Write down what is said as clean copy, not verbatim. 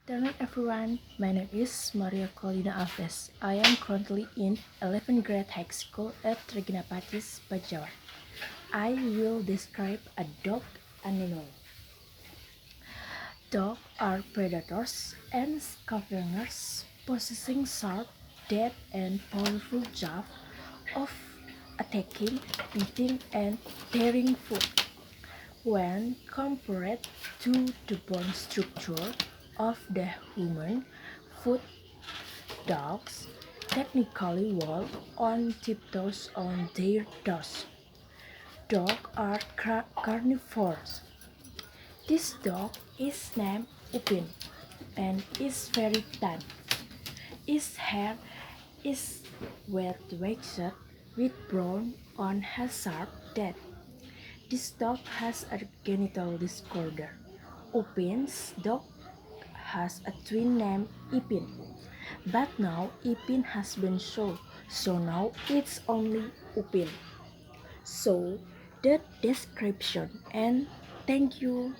Hello everyone, my name is Maria Colina Alves. I am currently in 11th grade high school at Regina Pacis, Bajawar. I will describe a dog animal. Dogs are predators and scavengers possessing sharp, dead and powerful jaws of attacking, eating and tearing food. When compared to the bone structure of the human, foot dogs technically walk on tiptoes on their toes. Dogs are carnivores. This dog is named Upin and is very thin. Its hair is wet waxed with brown on his sharp teeth. This dog has a genital disorder. Upin's dog has a twin named Ipin, but now Ipin has been sold, so now it's only Upin. So the description and thank you.